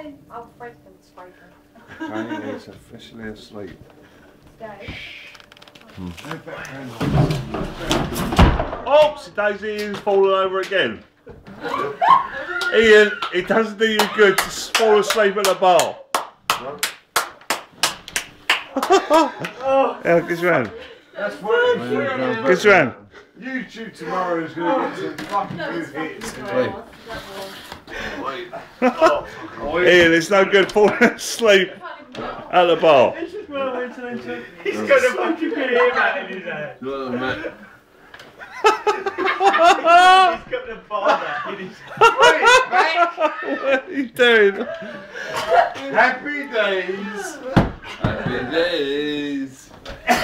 sleeping? Oh, Fred's been sleeping. Kane is officially asleep. Oops, Daisy is falling over again. Ian, it doesn't do you good to fall asleep at the bar. Yeah, get your hand. That's what Get your hand. YouTube tomorrow is going to get some fucking good hits. Ian, it's no good falling asleep at the bar. He's got a fucking good ear mat in his hand. He's got the bar mat in his hand. What are you doing? Happy days. Happy days.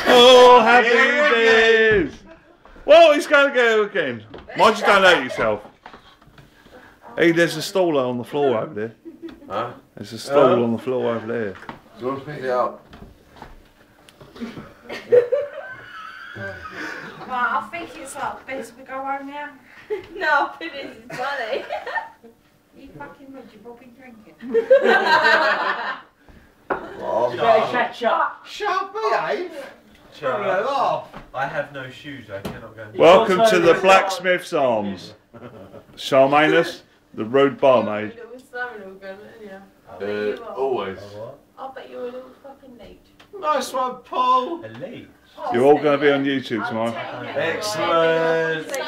Oh, happy days. Well, he's going to go again. Mind you don't hurt yourself. Hey, there's a stall on the floor over there. Huh? There's a stall on the floor over there. Do you want to pick it up? Right, I think it's like best we go home now. No, it isn't funny. You fucking would, you've all been drinking. You better catch up. Shut behave. Laugh. I have no shoes, I cannot go. Welcome to the Blacksmiths Arms. Charmanus, the rude barmaid. It was so good, yeah. Always. I'll bet you're a little fucking late. Nice one, Paul. Elite. You're all going to be on YouTube tomorrow. Excellent.